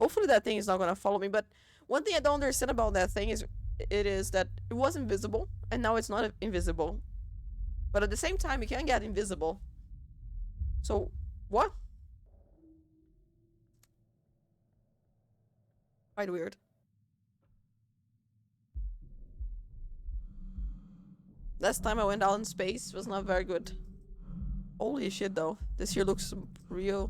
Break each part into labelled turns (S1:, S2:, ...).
S1: Hopefully that thing is not gonna follow me. But one thing I don't understand about that thing is that it was invisible and now it's not invisible. But at the same time, you can get invisible. So what? Quite weird. Last time I went out in space was not very good. Holy shit though. This here looks real.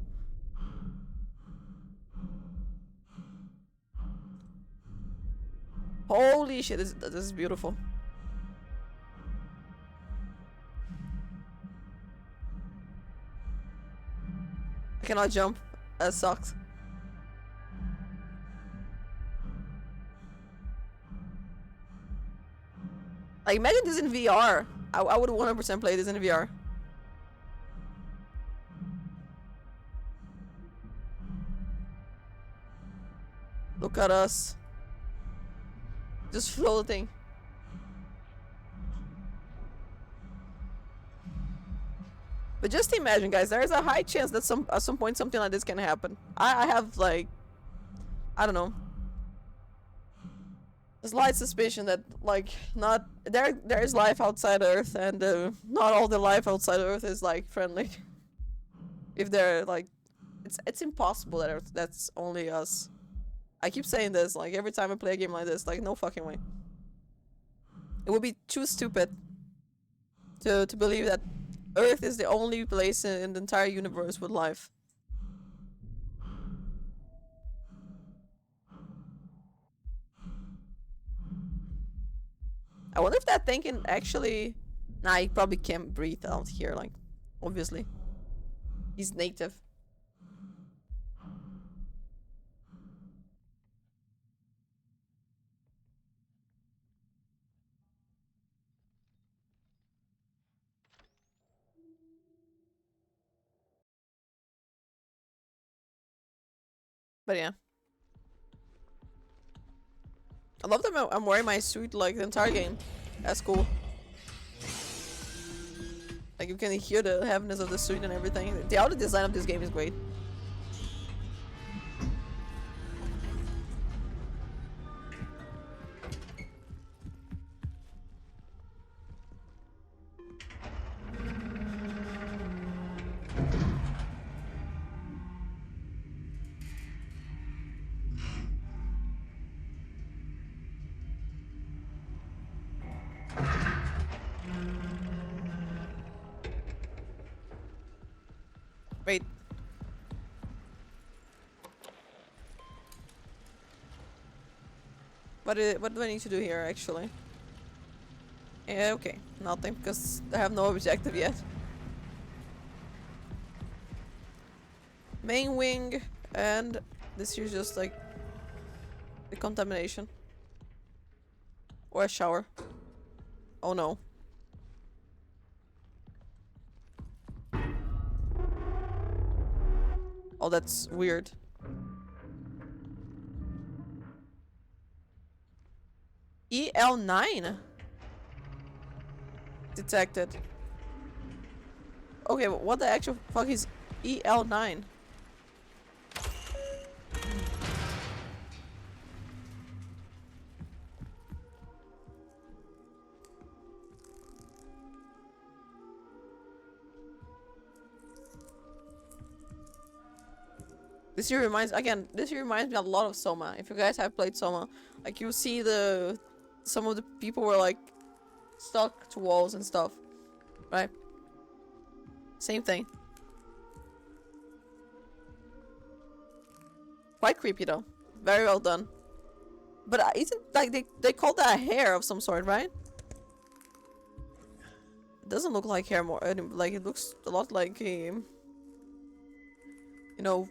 S1: Holy shit, this is beautiful. I cannot jump. That sucks. Like, imagine this in VR. I would 100% play this in VR. Look at us. Just floating. But just imagine, guys, there is a high chance that at some point something like this can happen. I have, like, I don't know, a slight suspicion that, like, not there is life outside Earth, and not all the life outside Earth is, like, friendly. If they're, like, it's impossible that that's only us. I keep saying this, like, every time I play a game like this, like, no fucking way. It would be too stupid to believe that Earth is the only place in the entire universe with life. I wonder if that thing can actually... Nah, he probably can't breathe out here, like, obviously. He's native. But yeah. I love that I'm wearing my suit like the entire game. That's cool. Like, you can hear the heaviness of the suit and everything. The audio design of this game is great. Wait. What do I need to do here, actually? Yeah, okay. Nothing, because I have no objective yet. Main wing, and this is just like the contamination. Or a shower. Oh no. Oh, that's weird. EL9? Detected. Okay, but what the actual fuck is EL9? This year reminds me a lot of Soma. If you guys have played Soma, like, you see some of the people were like stuck to walls and stuff, right? Same thing. Quite creepy though. Very well done. But isn't, like, they call that hair of some sort, right? It doesn't look like hair more. Like, it looks a lot like you know.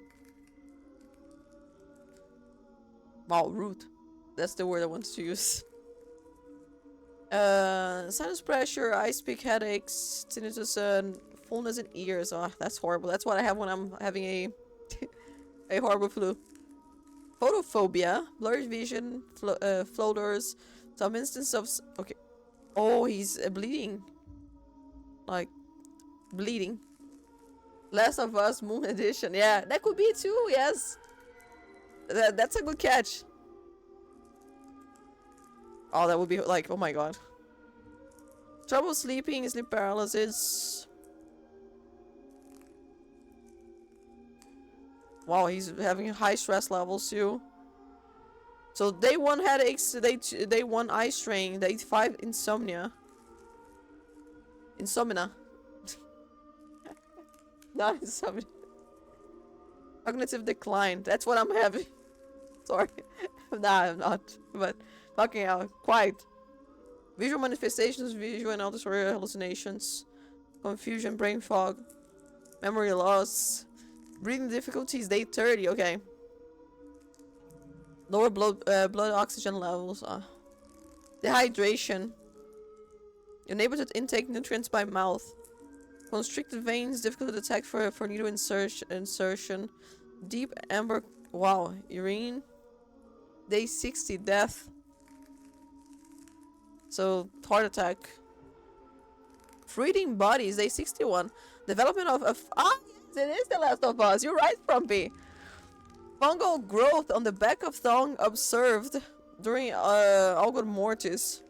S1: Wow, root. That's the word I wanted to use. Sinus pressure, ice pick, headaches, tinnitus, and fullness in ears. Oh, that's horrible. That's what I have when I'm having a a horrible flu. Photophobia, blurred vision, floaters, some instance of... Okay. Oh, he's bleeding. Like, bleeding. Last of Us Moon Edition. Yeah, that could be too, yes. That's a good catch. Oh, that would be like, oh my god. Trouble sleeping, sleep paralysis. Wow, he's having high stress levels too. So day 1 headaches, day 1 eye strain, day 5 insomnia. Insomnia. Not insomnia. Cognitive decline. That's what I'm having. Sorry. Nah, I'm not. But fucking hell, quite. Visual manifestations, visual and auditory hallucinations, confusion, brain fog, memory loss, breathing difficulties, day 30, okay. Lower blood oxygen levels, dehydration, unable to intake nutrients by mouth, constricted veins, difficult to detect for needle insertion, deep amber, wow, urine, day 60, death. So, heart attack. Fruiting bodies, day 61. Development of yes, it is The Last of Us. You're right, Frumpy. Fungal growth on the back of tongue observed during Algor Mortis.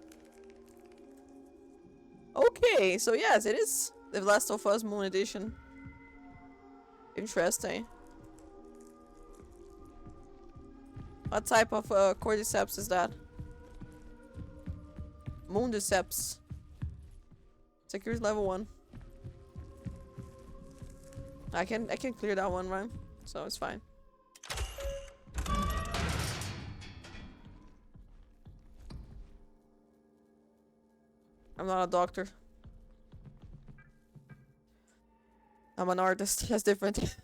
S1: Okay, so yes, it is The Last of Us Moon Edition. Interesting. What type of cordyceps is that? Moondiceps. Security level 1. I can clear that one, right? So it's fine. I'm not a doctor. I'm an artist. That's different.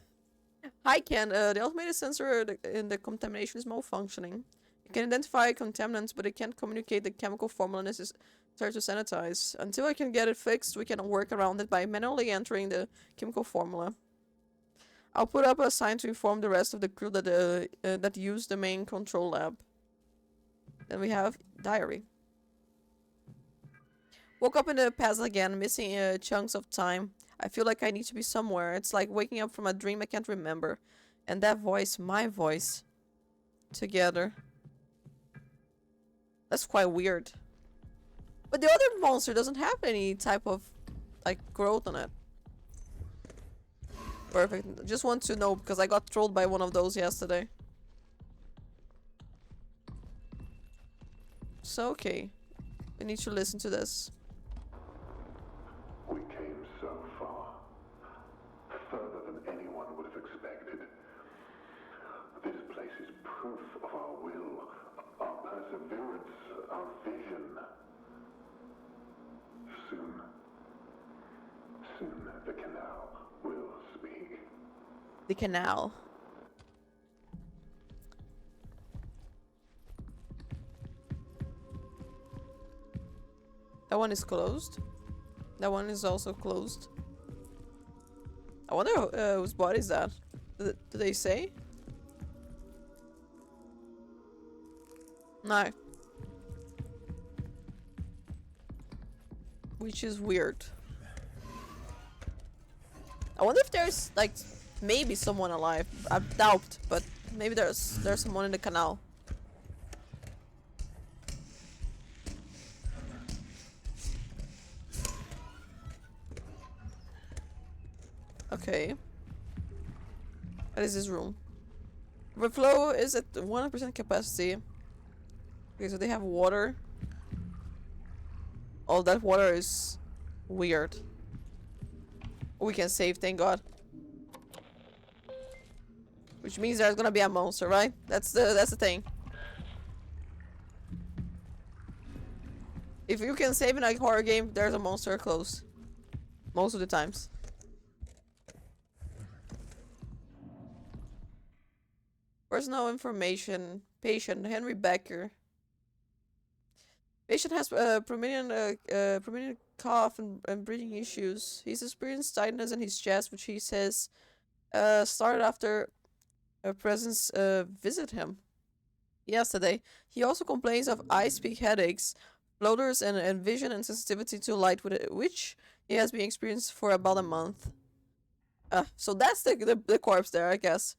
S1: Hi Ken, the automated sensor in the contamination is malfunctioning. It can identify contaminants, but it can't communicate the chemical formula necessary to sanitize. Until I can get it fixed, we can work around it by manually entering the chemical formula. I'll put up a sign to inform the rest of the crew that that use the main control lab. Then we have diary. Woke up in the past again, missing chunks of time. I feel like I need to be somewhere. It's like waking up from a dream I can't remember. And that voice, my voice, together. That's quite weird. But the other monster doesn't have any type of, like, growth on it. Perfect. Just want to know, because I got trolled by one of those yesterday. So, okay. We need to listen to this.
S2: We came so far. Further than anyone would have expected. This place is proof of our will, our perseverance, our vision. Soon the canal will speak.
S1: The canal. That one is closed. That one is also closed. I wonder whose body is that? Do they say? No. Which is weird. I wonder if there's, like, maybe someone alive. I doubt, but maybe there's someone in the canal. Okay. What is this room? Overflow is at 100% capacity. Okay, so they have water. Oh, that water is weird. We can save, thank God. Which means there's gonna be a monster, right? That's the thing. If you can save in a horror game, there's a monster close. Most of the times. Personal information. Patient Henry Becker. Patient has prominent cough and breathing issues. He's experienced tightness in his chest, which he says started after a presence visit him yesterday. He also complains of eye-speak headaches, floaters, and vision and sensitivity to light, which he has been experienced for about a month. So that's the corpse there, I guess.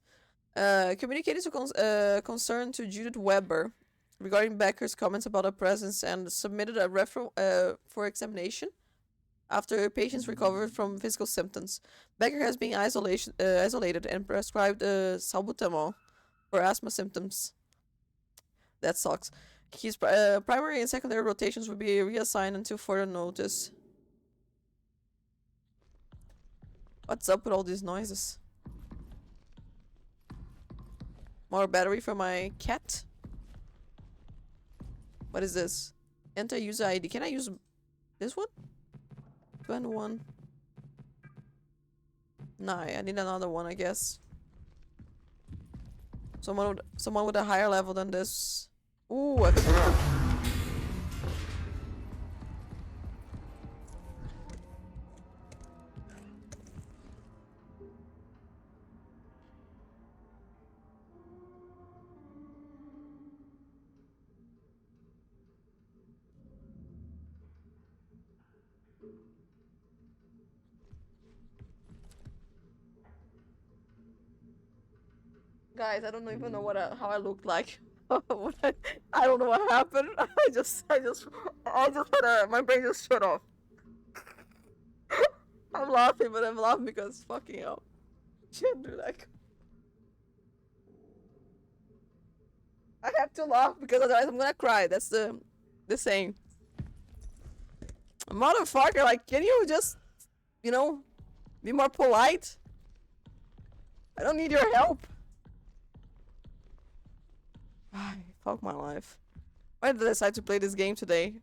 S1: Communicated to concern to Judith Weber regarding Becker's comments about her presence and submitted a referral for examination after her patients recovered from physical symptoms. Becker has been isolated and prescribed salbutamol for asthma symptoms. That sucks. His primary and secondary rotations will be reassigned until further notice. What's up with all these noises? More battery for my cat? What is this? Enter user ID. Can I use this one? 21. Nah, I need another one, I guess. Someone with a higher level than this. Ooh, I could... Guys, I don't even know how I looked like. I don't know what happened. I just had my brain just shut off. I'm laughing, but I'm laughing because fucking hell. Shouldn't do that. I have to laugh because otherwise I'm gonna cry. That's the saying. Motherfucker, like, can you just, you know, be more polite? I don't need your help. Fuck my life. Why did I decide to play this game today?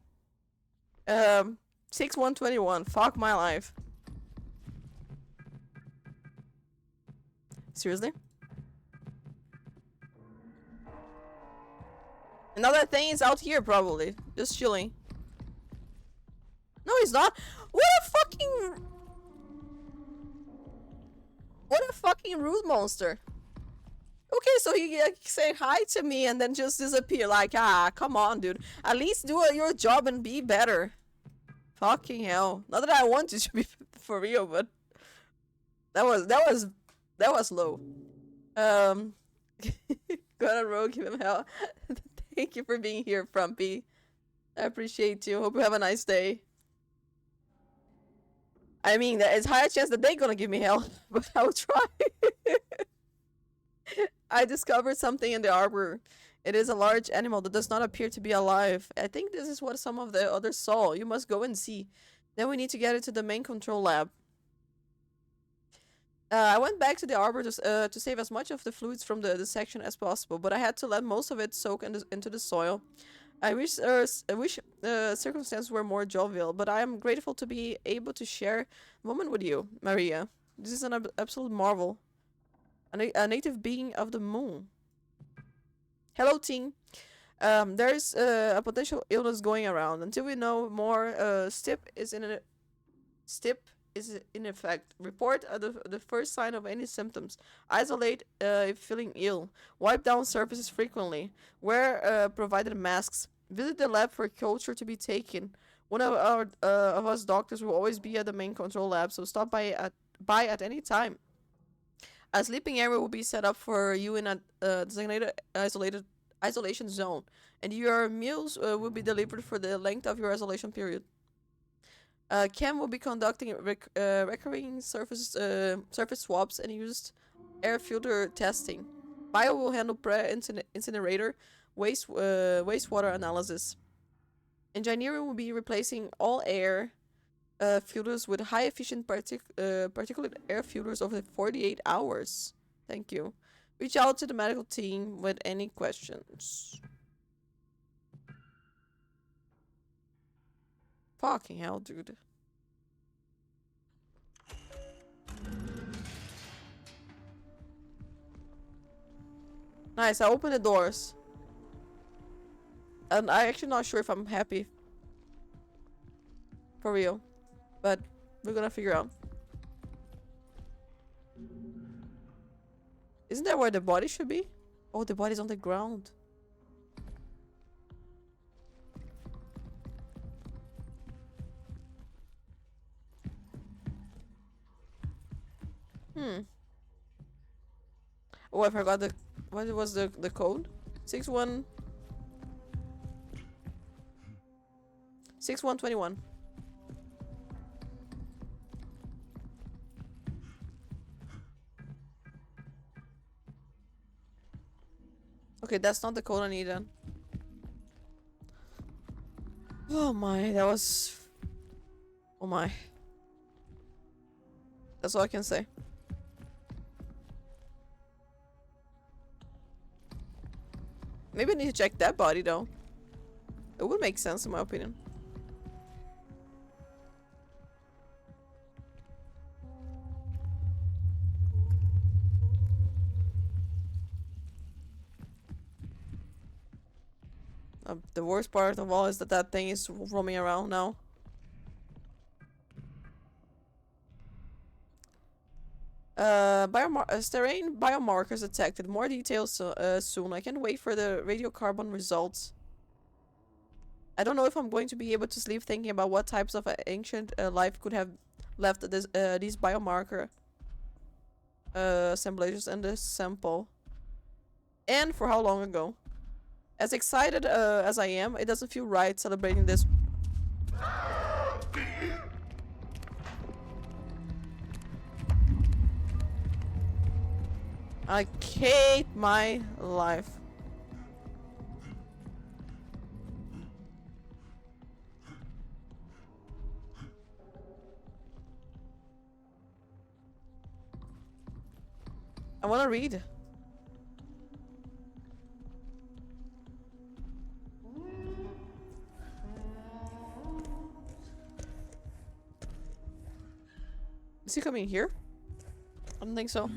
S1: 6-1-21. Fuck my life. Seriously? Another thing is out here, probably. Just chilling. No, he's not. What a fucking rude monster. Okay, so he say hi to me and then just disappear. Like, come on, dude. At least do your job and be better. Fucking hell. Not that I want you to be for real, but that was low. Got a rogue, give him hell. Thank you for being here, Frumpy. I appreciate you. Hope you have a nice day. I mean, there's higher chance that they're gonna give me hell, but I'll try. I discovered something in the arbor. It is a large animal that does not appear to be alive. I think this is what some of the others saw. You must go and see. Then we need to get it to the main control lab. I went back to the arbor to save as much of the fluids from the section as possible, but I had to let most of it soak into the soil. I wish circumstances were more jovial, but I am grateful to be able to share a moment with you, Maria. This is an absolute marvel. A native being of the moon. Hello, team. There is a potential illness going around. Until we know more, STIP is in effect. Report the first sign of any symptoms. Isolate if feeling ill. Wipe down surfaces frequently. Wear provided masks. Visit the lab for culture to be taken. One of us doctors will always be at the main control lab, so stop by at any time. A sleeping area will be set up for you in a designated isolation zone, and your meals will be delivered for the length of your isolation period. Chem will be conducting recurring surface swabs and used air filter testing. Bio will handle incinerator wastewater analysis. Engineering will be replacing all air filters with high efficient particulate air filters over 48 hours. Thank you. Reach out to the medical team with any questions. Fucking hell, dude. Nice, I opened the doors. And I'm actually not sure if I'm happy. For real. But we're gonna figure out. Isn't that where the body should be? Oh, the body's on the ground. Oh, I forgot the... What was the code? 6121. Okay, that's not the code I need then. Oh my, that was... Oh my. That's all I can say. Maybe I need to check that body though. It would make sense in my opinion. The worst part of all is that that thing is roaming around now. Terrain biomarkers detected. More details soon. I can't wait for the radiocarbon results. I don't know if I'm going to be able to sleep thinking about what types of ancient life could have left these biomarker assemblages in this sample. And for how long ago. As excited as I am, it doesn't feel right celebrating this. I hate my life. I wanna read. Is he coming here? I don't think so.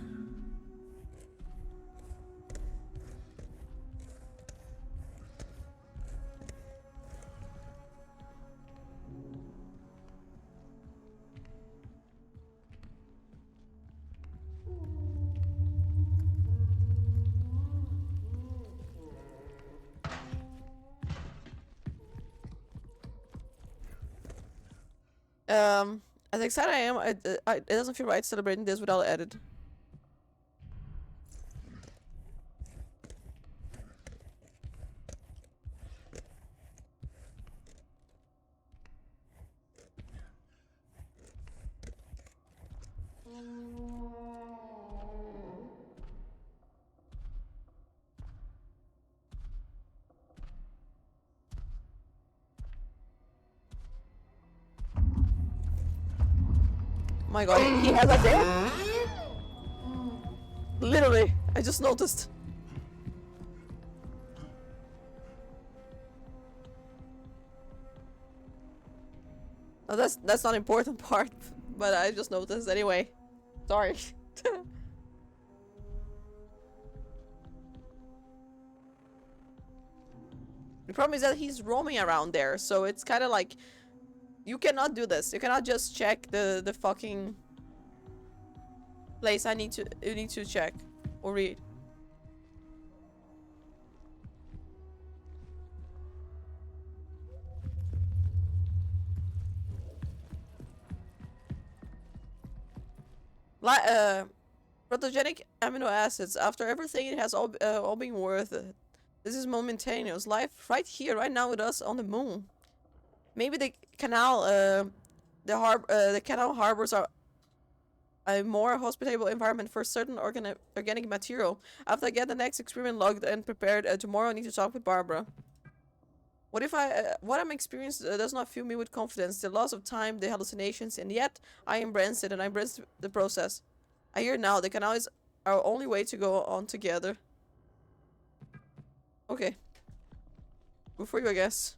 S1: As excited I am, it doesn't feel right celebrating this without edit. My god, he has a dick? Literally, I just noticed. Oh, that's not important part, but I just noticed anyway. Sorry. The problem is that he's roaming around there, so it's kind of like you cannot do this. You cannot just check the fucking place you need to check or read. Protogenic amino acids. After everything, it has all been worth it. This is momentaneous. Life right here, right now with us on the moon. Maybe the canal, the canal harbors are a more hospitable environment for certain organic material. After I get the next experiment logged and prepared, tomorrow I need to talk with Barbara. What if what I'm experiencing does not fill me with confidence? The loss of time, the hallucinations, and yet I embrace it and I embrace the process. I hear now the canal is our only way to go on together. Okay. Good for you, I guess.